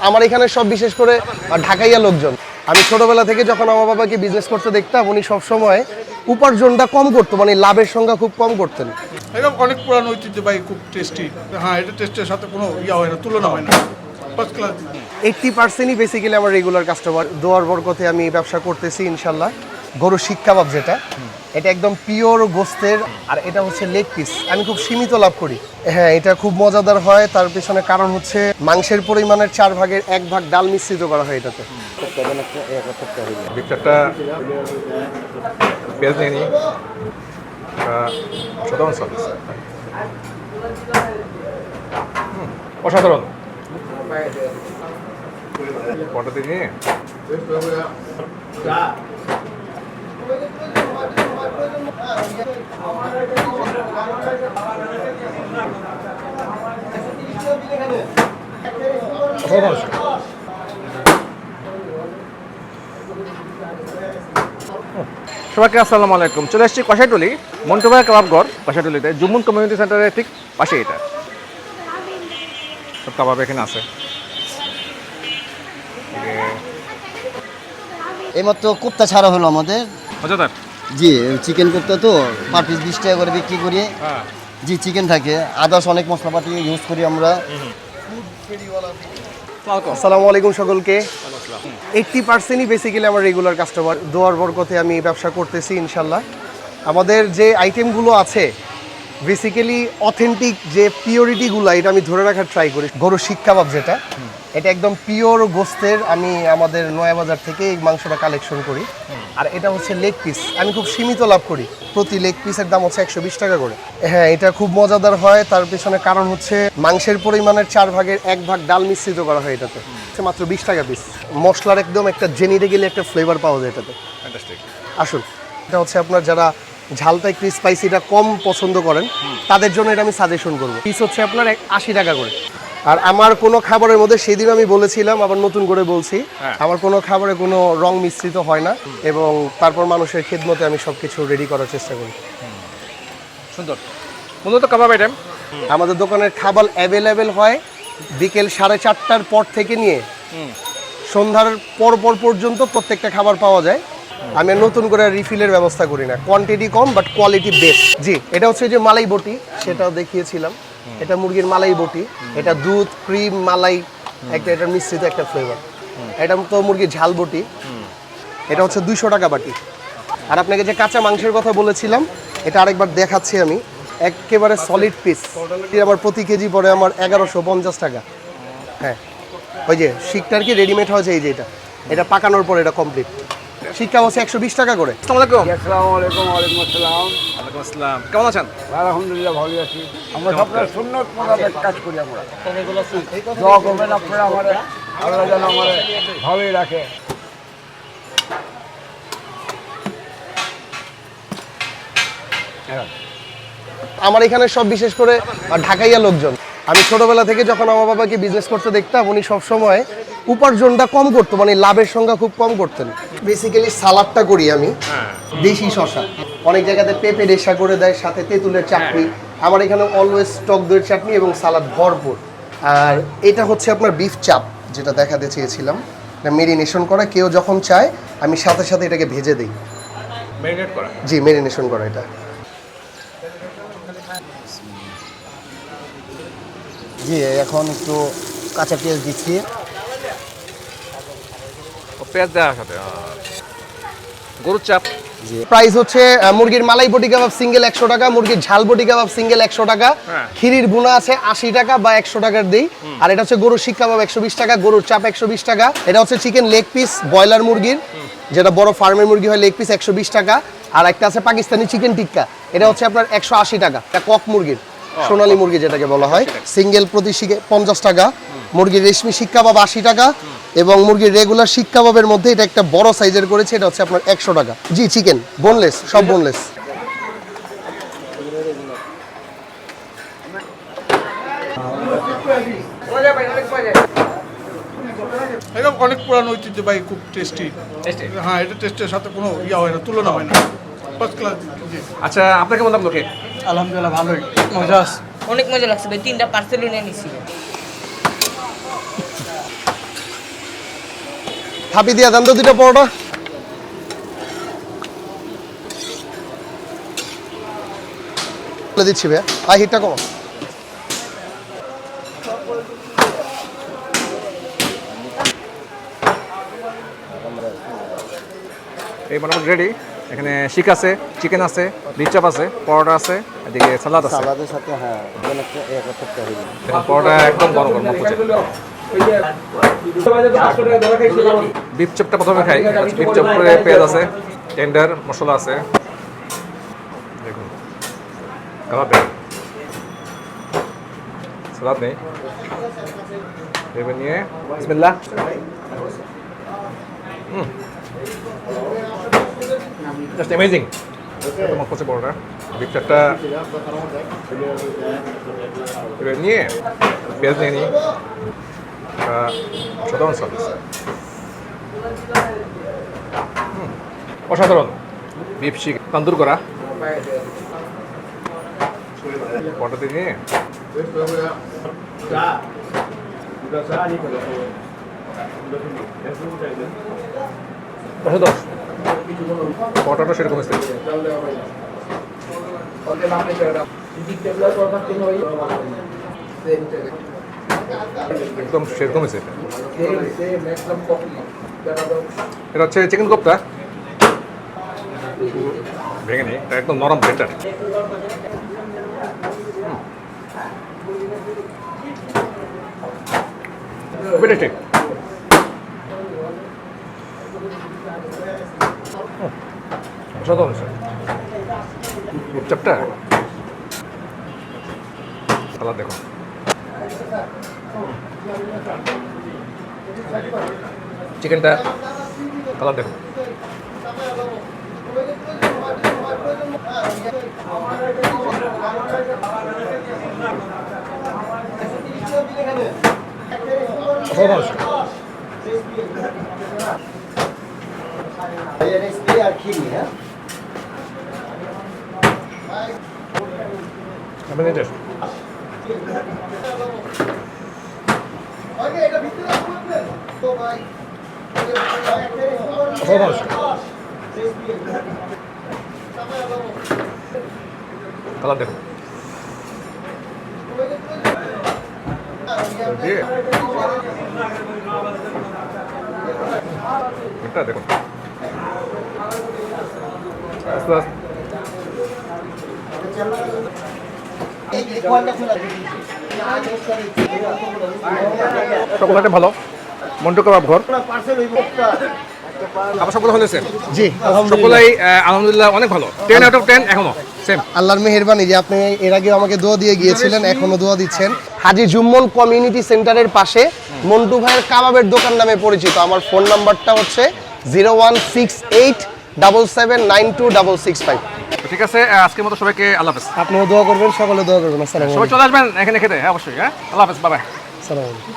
আমার এখানে সব বিশেষ করে ঢাকাইয়া লোকজন। আমি ছোটবেলা থেকে যখন আমার বাবাকে বিজনেস করতে দেখতাম, উনি সবসময় উপার্জনটা কম করতো, মানে লাভের সংখ্যা খুব কম করতেন। এটা অনেক পুরানো ঐতিহ্যবাহী, খুব টেস্টি। হ্যাঁ, এটা টেস্টের সাথে কোনো হয় না, তুলনা হয় না। First class. 80%ই বেসিক্যালি আমার রেগুলার কাস্টমার। দোয়ার বরকতে আমি ব্যবসা করতেছি ইনশাল্লাহ। গরু শিক কাবাব যেটা, এটা একদম পিওর গোস্তের, আর এটা হচ্ছে লেগ পিস। আমি খুব সীমিত লাভ করি। হ্যাঁ, এটা খুব মজাদার হয়। তার পেছনে কারণ হচ্ছে মাংসের পরিমাণের 4 ভাগের 1 ভাগ ডাল মিশ্রিত করা হয় এটাতে। একটা পেঁয়াজ নিয়ে নিই, অসাধারণ সার্ভিস, অসাধারণ। কটাতে নিয়ে সবাইকে আসসালামু আলাইকুম। চলে এসেছি কষাইটুলি, মন্টু ভাই কাবাবঘর কষাইটুলিতে, জুম্মন কমিউনিটি সেন্টারের ঠিক পাশে। এটা সব কাবাব এখানে আছে। এইমাত্র কোপ্তা ছাড়া হলো আমাদের। মজাদার। জি, চিকেন কোপ্তা তো পার পিস 20 টাকা করে বিক্রি করি। হ্যাঁ, জি, চিকেন থাকে, আদার্স অনেক মশলাপাতি ইউজ করি আমরা। আসসালামু আলাইকুম সকলকে। 80%ই বেসিক্যালি আমার রেগুলার কাস্টমার। দোয়ার বরকতে আমি ব্যবসা করতেছি ইনশাল্লাহ। আমাদের যে আইটেমগুলো আছে বেসিক্যালি অথেন্টিক, যে পিওরিটিগুলো, এটা আমি ধরে রাখার ট্রাই করি। গরু শিক কাবাব যেটা, এটা একদম পিওর গোস্তের। আমি আমাদের নয়াবাজার থেকে এই মাংসটা কালেকশন করি। আর এটা হচ্ছে লেগ পিস। আমি খুব সীমিত লাভ করি। প্রতি লেগ পিসের দাম হচ্ছে 120 টাকা করে। হ্যাঁ, এটা খুব মজাদার হয়। তার পেছনে কারণ হচ্ছে মাংসের পরিমাণের 4 ভাগের 1 ভাগ ডাল মিশ্রিত করা হয় এটাতে। মাত্র 20 টাকা পিস। মশলার একদম একটা জেনিতে গেলে একটা ফ্লেভার পাওয়া যায় এটাতে। আসুন, এটা হচ্ছে আপনার যারা ঝালটা একটু স্পাইসিটা কম পছন্দ করেন, তাদের জন্য এটা আমি সাজেশন করবো। পিস হচ্ছে আপনার 80 টাকা করে। আর আমার কোনো খাবারের মধ্যে, সেদিন আমি বলেছিলাম, আবার নতুন করে বলছি, আমার কোনো খাবারে কোনো রং মিশ্রিত হয় না, এবং তারপর মানুষের খেদমতে আমি সবকিছু রেডি করার চেষ্টা করি। সুন্দর। মূলত কাবাব আইটেম আমাদের দোকানের খাবার অ্যাভেলেবেল হয় বিকেল 4:30টার পর থেকে নিয়ে সন্ধ্যার পর পর্যন্ত প্রত্যেকটা খাবার পাওয়া যায়। আমি আর নতুন করে রিফিলের ব্যবস্থা করি না। কোয়ান্টিটি কম বাট কোয়ালিটি বেস্ট। জি, এটা হচ্ছে যে মালাই বটি, সেটাও দেখিয়েছিলাম। এটা মুরগির মালাই বটি। এটা দুধ, ক্রিম, মালাই একটা, এটা মিশ্রিত একটা ফ্লেভার। এটা তো মুরগির ঝাল বটি। এটা হচ্ছে 200 টাকা বাটি। আর আপনাকে যে কাঁচা মাংসের কথা বলেছিলাম, এটা আরেকবার দেখাচ্ছি আমি। একেবারে সলিড পিস। আমার প্রতি কেজি পড়ে আমার 1150 টাকা। হ্যাঁ, ওই যে শিকটার কি রেডিমেড হয়েছে, এই যে এটা পাকানোর পর এটা কমপ্লিট। শিক্ষা হচ্ছে 120 টাকা করে। আসসালামু আলাইকুম। আসসালামু আলাইকুম। ওয়ালাইকুম আসসালাম। ওয়ালাইকুম আসসালাম। কেমন আছেন? আলহামদুলিল্লাহ ভালো আছি। আমরা সবসময় সুন্নত মোতাবেক কাজ করি। আমরা দোয়া করবেন আপনারা আমাদের, আল্লাহ যেন আমাদের ভালোই রাখে। আমার এখানে সব বিশেষ করে ঢাকাইয়া লোকজন। আমি ছোটবেলা থেকে যখন আমার বাবাকে বিজনেস করতে দেখতাম, উনি সবসময় উপার্জনটা কম করতো, মানে লাভের সংখ্যা খুব কম করতেন। বেসিক্যালি সালাদটা করি আমি দেশি শসা। অনেক জায়গাতে পেঁপে রেশা করে দেয়, সাথে তেঁতুলের চাটনি। আমার এখানে অলওয়েজ টক দইয়ের চাটনি এবং সালাদ ভরপুর। আর এটা হচ্ছে আপনার বিফ চাপ, যেটা দেখাতে চেয়েছিলাম। এটা মেরিনেশন করা। কেউ যখন চায় আমি সাথে সাথে এটাকে ভেজে দিই। ম্যারিনেট করা? জি, মেরিনেশন করা এটা। জি, এখন একটু কাঁচা পেঁয়াজ দিচ্ছি। ও পেঁয়াজ দেওয়ার সাথে গরুর চাপ। প্রাইস হচ্ছে মুরগির মালাই বটি কাবাব সিঙ্গেল 100 টাকা, মুরগির ঝাল বটি কাবাব সিঙ্গেল 100 টাকা, খিরির বুনা আছে 80 টাকা বা 100 টাকার দিই। আর এটা হচ্ছে গরুর শিক কাবাব 120 টাকা, গরুর চাপ 120 টাকা। এটা হচ্ছে চিকেন লেগ পিস ব্রয়লার মুরগির, যেটা বড় ফার্মের মুরগি হয়, লেগ পিস 120 টাকা। আর একটা আছে পাকিস্তানি চিকেন টিক্কা, এটা হচ্ছে আপনার 180 টাকা। এটা কক মুরগির, সোনালী মুরগি যেটাকে বলা হয়, সিঙ্গেল প্রতি শিকে 50 টাকা। মুরগির রেশমি শিক কাবাব 80 টাকা, এবং মুরগির রেগুলার শিক কাবাবের মধ্যে এটা একটা বড় সাইজের করেছে, এটা হচ্ছে আপনার 100 টাকা। জি, চিকেন বোনলেস, সব বোনলেস। এটা অনেক পুরানো ঐতিহ্যবাহী, খুব টেস্টি। হ্যাঁ, এটা টেস্টের সাথে কোনো হয় না, তুলনা হয় না। First class. জি। আচ্ছা, আপনার কেমন লাগলো খেয়ে? আলহামদুলিল্লাহ ভালোই, মজা আছে। অনেক মজা লাগছে ভাই, 3টা পার্সেল নিয়ে নিছি। থাপি দিয়া দেন তো 2টা পরোটা। দিচ্ছি ভাইয়া, হাই হিটটা কমো। এই মোটামুটি রেডি। এখানে শিক আছে, চিকেন আছে, রিচাপ আছে, পরোটা আছে, এদিকে সালাদ আছে। সালাদের সাথে হ্যাঁ একটা করতে হবে। দেখুন পরোটা একদম গরম গরম মরকুচে। বিফ চপটা প্রথমে খাই। বিফ চপ করে পেঁয়াজ আছে, টেন্ডার মশলা আছে। দেখুন কাবাব দেখুন, সালাদ নেই। এবার নিয়ে বিসমিল্লাহ। Just amazing. মরকুচে পরোটা, বিফ চপটা এবার নিয়ে পেঁয়াজ নিয়ে নিই। সাধারণ সার্ভিস অসাধারণ। বিফ শিক তন্দুর করা পটাতে নিয়ে অসাধারণ। পটাটা সেরকম আছে, একদম সেরকম হয়েছে। এটা হচ্ছে চিকেন কোপ্তা, ভেঙে নেই, এটা একদম নরম বেটার। খুবই টেস্টি। অসাধারণ স্যার। চাপটা সালাদ দেখুন, চিকেনটা কালার দেখুন। কালার দেখুন, এটা দেখুন। সকলটা ভালো। মন্টু কাবাব ঘর আবার সকল হয়েছে। জি সকলেই আলহামদুলিল্লাহ অনেক ভালো। 10 আউট অফ 10 এখনো সেম। আল্লাহর মেহেরবানি যে আপনি এর আগে আমাকে দোয়া দিয়ে গিয়েছিলেন, এখনো দোয়া দিচ্ছেন। হাজী জুম্মন কমিউনিটি সেন্টারের পাশে মন্টু ভাইয়ের কাবাবের দোকান নামে পরিচিত। আমার ফোন নাম্বারটা হচ্ছে 01687792665। ঠিক আছে, আজকের মতো সবাইকে আল্লাহ হাফেজ। আপনিও দোয়া করবেন, সকলে দোয়া করবেন। আসসালামু আলাইকুম। সবাই চলে আসবেন এখানে খেতে। হ্যাঁ অবশ্যই। হ্যাঁ, আল্লাহ হাফেজ, বাই বাই। আসসালামু আলাইকুম।